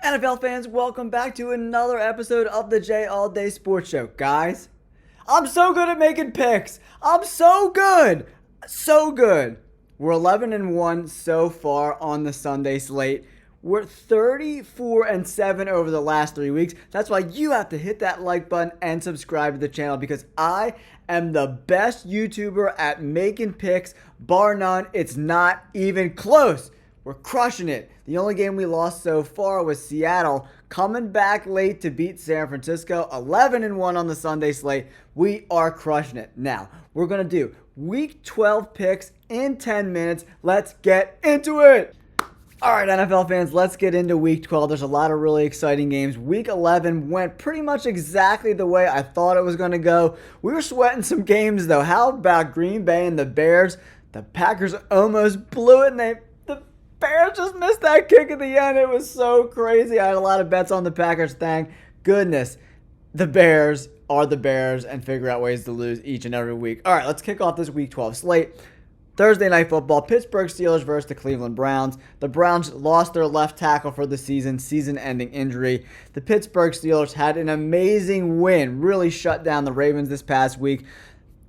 NFL fans, welcome back to another episode of the J All Day Sports Show. Guys, I'm so good at making picks. I'm so good. So good. We're 11-1 so far on the Sunday slate. We're 34-7 over the last 3 weeks. That's why you have to hit that like button and subscribe to the channel, because I am the best YouTuber at making picks, bar none. It's not even close. We're crushing it. The only game we lost so far was Seattle, coming back late to beat San Francisco. 11-1 on the Sunday slate. We are crushing it. Now, we're going to do Week 12 picks in 10 minutes. Let's get into it. All right, NFL fans, let's get into Week 12. There's a lot of really exciting games. Week 11 went pretty much exactly the way I thought it was going to go. We were sweating some games, though. How about Green Bay and the Bears? The Packers almost blew it, and the Bears just missed that kick at the end. It was so crazy. I had a lot of bets on the Packers. Thank goodness the Bears are the Bears and figure out ways to lose each and every week. All right, let's kick off this Week 12 slate. Thursday Night Football, Pittsburgh Steelers versus the Cleveland Browns. The Browns lost their left tackle for the season-ending injury. The Pittsburgh Steelers had an amazing win, really shut down the Ravens this past week.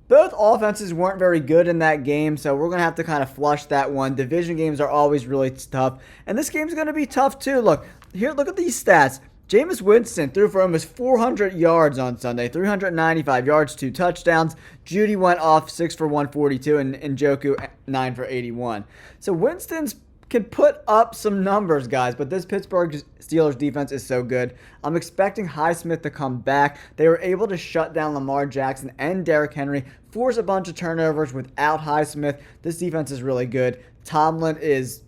Both offenses weren't very good in that game, so we're going to have to kind of flush that one. Division games are always really tough, and this game's going to be tough too. Look at these stats. Jameis Winston threw for almost 400 yards on Sunday, 395 yards, 2 touchdowns. Judy went off 6 for 142, and Njoku 9 for 81. So Winston's can put up some numbers, guys, but this Pittsburgh Steelers defense is so good. I'm expecting Highsmith to come back. They were able to shut down Lamar Jackson and Derrick Henry, force a bunch of turnovers without Highsmith. This defense is really good. Tomlin is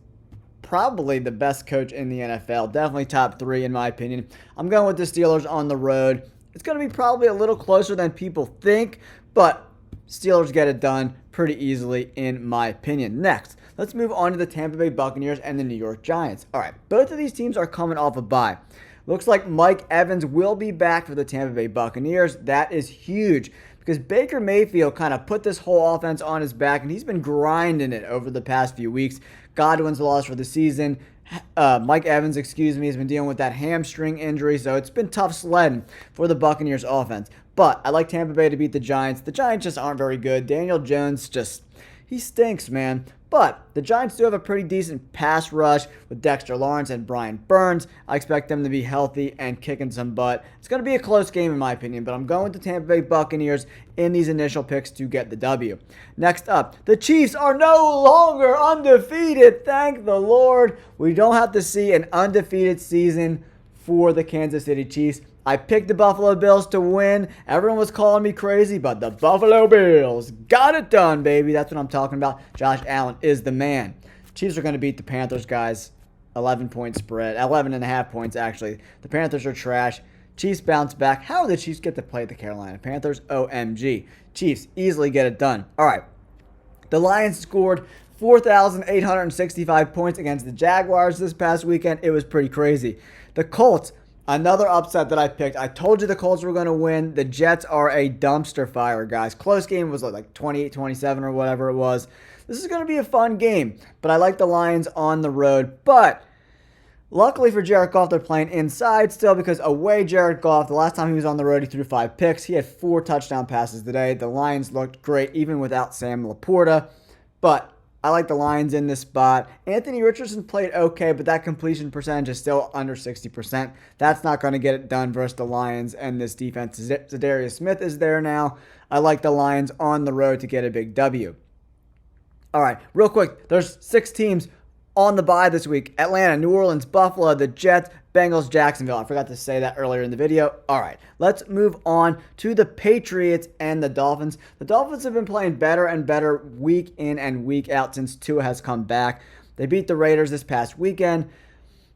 probably the best coach in the NFL. Definitely top 3 in my opinion. I'm going with the Steelers on the road. It's going to be probably a little closer than people think, but Steelers get it done pretty easily in my opinion. Next, let's move on to the Tampa Bay Buccaneers and the New York Giants. All right, both of these teams are coming off a bye. Looks like Mike Evans will be back for the Tampa Bay Buccaneers. That is huge because Baker Mayfield kind of put this whole offense on his back, and he's been grinding it over the past few weeks. Godwin's lost for the season. Mike Evans, has been dealing with that hamstring injury, so it's been tough sledding for the Buccaneers offense. But I like Tampa Bay to beat the Giants. The Giants just aren't very good. Daniel Jones he stinks, man. But the Giants do have a pretty decent pass rush with Dexter Lawrence and Brian Burns. I expect them to be healthy and kicking some butt. It's going to be a close game in my opinion, but I'm going with the Tampa Bay Buccaneers in these initial picks to get the W. Next up, the Chiefs are no longer undefeated. Thank the Lord. We don't have to see an undefeated season for the Kansas City Chiefs. I picked the Buffalo Bills to win. Everyone was calling me crazy, but the Buffalo Bills got it done, baby. That's what I'm talking about. Josh Allen is the man. Chiefs are going to beat the Panthers, guys. 11-point spread. 11.5 points, actually. The Panthers are trash. Chiefs bounce back. How did the Chiefs get to play the Carolina Panthers? OMG. Chiefs easily get it done. All right. The Lions scored 4,865 points against the Jaguars this past weekend. It was pretty crazy. The Colts, another upset that I picked. I told you the Colts were going to win. The Jets are a dumpster fire, guys. Close game was like 28-27 or whatever it was. This is going to be a fun game, but I like the Lions on the road. But luckily for Jared Goff, they're playing inside still because away Jared Goff, the last time he was on the road, he threw 5 picks. He had 4 touchdown passes today. The Lions looked great even without Sam Laporta, but I like the Lions in this spot. Anthony Richardson played okay, but that completion percentage is still under 60%. That's not going to get it done versus the Lions and this defense. Zadarius Smith is there now. I like the Lions on the road to get a big W. All right, real quick. There's 6 teams on the bye this week. Atlanta, New Orleans, Buffalo, the Jets, Bengals, Jacksonville. I forgot to say that earlier in the video. All right, let's move on to the Patriots and the Dolphins. The Dolphins have been playing better and better week in and week out since Tua has come back. They beat the Raiders this past weekend.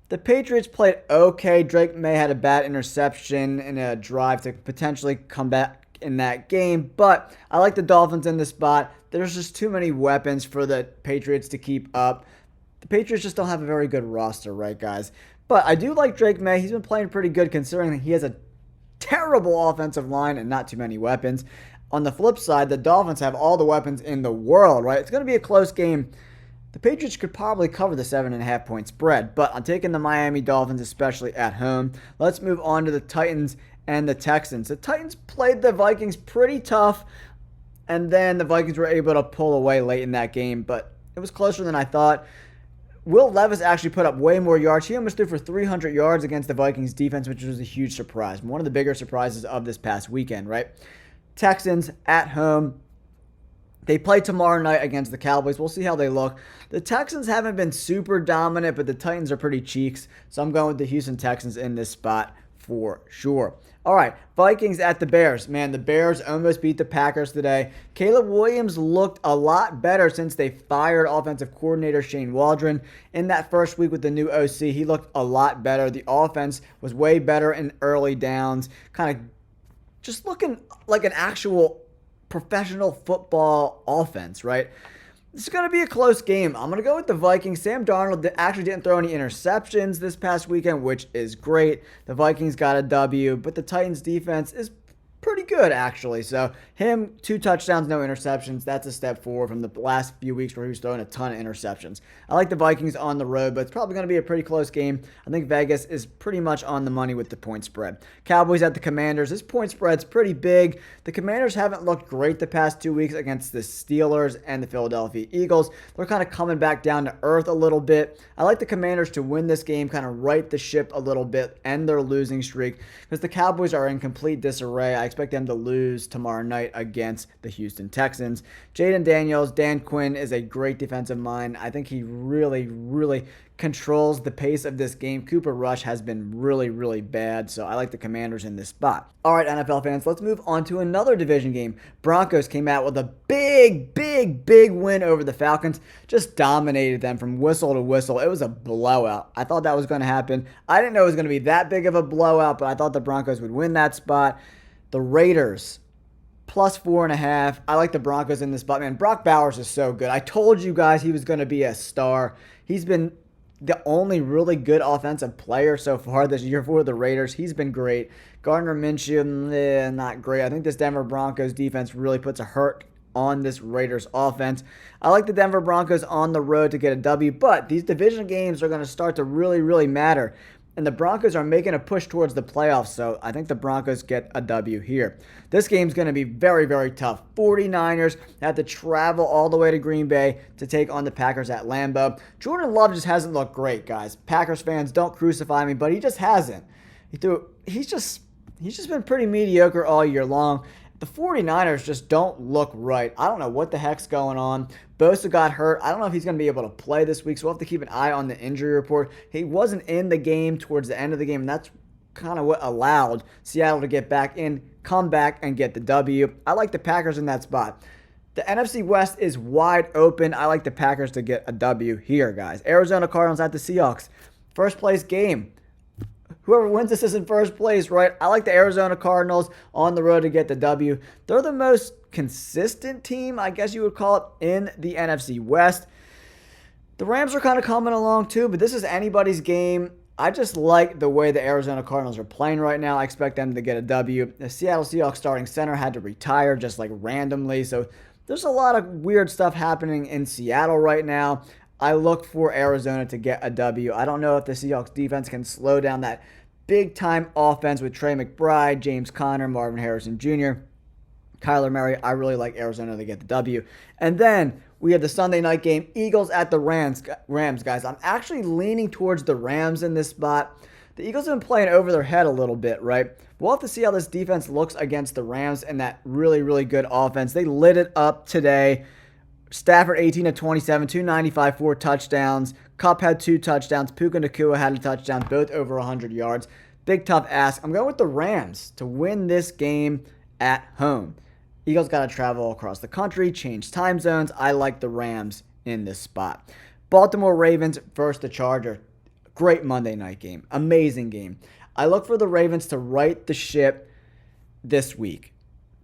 The Patriots played okay. Drake May had a bad interception in a drive to potentially come back in that game, but I like the Dolphins in this spot. There's just too many weapons for the Patriots to keep up. The Patriots just don't have a very good roster, right, guys? But I do like Drake May. He's been playing pretty good considering that he has a terrible offensive line and not too many weapons. On the flip side, the Dolphins have all the weapons in the world, right? It's going to be a close game. the Patriots could probably cover the 7.5-point spread, but I'm taking the Miami Dolphins, especially at home. Let's move on to the Titans and the Texans. The Titans played the Vikings pretty tough, and then the Vikings were able to pull away late in that game, but it was closer than I thought. Will Levis actually put up way more yards. He almost threw for 300 yards against the Vikings defense, which was a huge surprise. One of the bigger surprises of this past weekend, right? Texans at home. They play tomorrow night against the Cowboys. We'll see how they look. The Texans haven't been super dominant, but the Titans are pretty cheeks. So I'm going with the Houston Texans in this spot for sure. All right, Vikings at the Bears. Man, the Bears almost beat the Packers today. Caleb Williams looked a lot better since they fired offensive coordinator Shane Waldron. In that first week with the new OC, he looked a lot better. The offense was way better in early downs. Kind of just looking like an actual professional football offense, right? This is going to be a close game. I'm going to go with the Vikings. Sam Darnold actually didn't throw any interceptions this past weekend, which is great. The Vikings got a W, but the Titans defense is pretty good, actually. So him, 2 touchdowns, no interceptions. That's a step forward from the last few weeks where he was throwing a ton of interceptions. I like the Vikings on the road, but it's probably going to be a pretty close game. I think Vegas is pretty much on the money with the point spread. Cowboys at the Commanders. This point spread's pretty big. The Commanders haven't looked great the past 2 weeks against the Steelers and the Philadelphia Eagles. They're kind of coming back down to earth a little bit. I like the Commanders to win this game, kind of right the ship a little bit, end their losing streak, because the Cowboys are in complete disarray. I expect them to lose tomorrow night against the Houston Texans. Jaden Daniels, Dan Quinn is a great defensive mind. I think he really controls the pace of this game. Cooper Rush has been really bad, so I like the Commanders in this spot. All right, NFL fans, let's move on to another division game. Broncos came out with a big win over the Falcons. Just dominated them from whistle to whistle. It was a blowout. I thought that was going to happen. I didn't know it was going to be that big of a blowout, but I thought the Broncos would win that spot. The Raiders, plus 4.5. I like the Broncos in this spot, man. Brock Bowers is so good. I told you guys he was going to be a star. He's been the only really good offensive player so far this year for the Raiders. He's been great. Gardner Minshew, not great. I think this Denver Broncos defense really puts a hurt on this Raiders offense. I like the Denver Broncos on the road to get a W, but these division games are going to start to really matter. And the Broncos are making a push towards the playoffs, so I think the Broncos get a W here. This game's going to be very tough. 49ers have to travel all the way to Green Bay to take on the Packers at Lambeau. Jordan Love just hasn't looked great, guys. Packers fans, don't crucify me, but he just hasn't. He's just been pretty mediocre all year long. The 49ers just don't look right. I don't know what the heck's going on. Bosa got hurt. I don't know if he's going to be able to play this week, so we'll have to keep an eye on the injury report. He wasn't in the game towards the end of the game, and that's kind of what allowed Seattle to get back in, come back, and get the W. I like the Packers in that spot. The NFC West is wide open. I like the Packers to get a W here, guys. Arizona Cardinals at the Seahawks. First place game. Whoever wins this is in first place, right? I like the Arizona Cardinals on the road to get the W. They're the most consistent team, I guess you would call it, in the NFC West. The Rams are kind of coming along too, but this is anybody's game. I just like the way the Arizona Cardinals are playing right now. I expect them to get a W. The Seattle Seahawks starting center had to retire just like randomly, so there's a lot of weird stuff happening in Seattle right now. I look for Arizona to get a W. I don't know if the Seahawks defense can slow down that big-time offense with Trey McBride, James Conner, Marvin Harrison Jr., Kyler Murray. I really like Arizona to get the W. And then we have the Sunday night game, Eagles at the Rams, guys. I'm actually leaning towards the Rams in this spot. The Eagles have been playing over their head a little bit, right? We'll have to see how this defense looks against the Rams and that really good offense. They lit it up today. Stafford 18 of 27, 295, 4 touchdowns. Kupp had 2 touchdowns. Puka Nacua had a touchdown, both over 100 yards. Big tough ask. I'm going with the Rams to win this game at home. Eagles got to travel across the country, change time zones. I like the Rams in this spot. Baltimore Ravens versus the Chargers. Great Monday night game. Amazing game. I look for the Ravens to right the ship this week.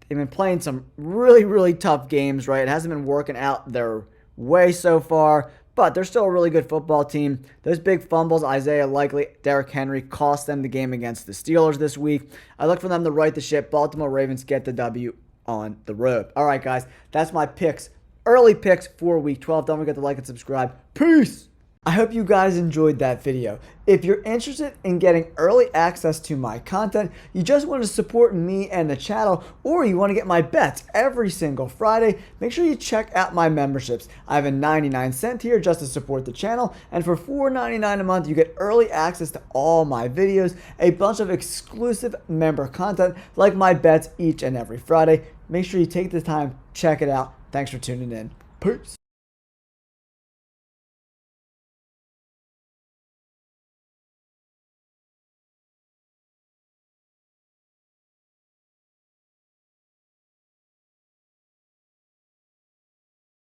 They've been playing some really tough games, right? It hasn't been working out their way so far, but they're still a really good football team. Those big fumbles, Isaiah Likely, Derrick Henry, cost them the game against the Steelers this week. I look for them to right the ship. Baltimore Ravens get the W on the road. All right, guys, that's my picks early picks for week 12. Don't forget to like and subscribe. Peace. I hope you guys enjoyed that video. If you're interested in getting early access to my content, you just want to support me and the channel, or you want to get my bets every single Friday, make sure you check out my memberships. I have a 99-cent tier just to support the channel, and for $4.99 a month, you get early access to all my videos, a bunch of exclusive member content like my bets each and every Friday. Make sure you take the time, check it out. Thanks for tuning in. Peace.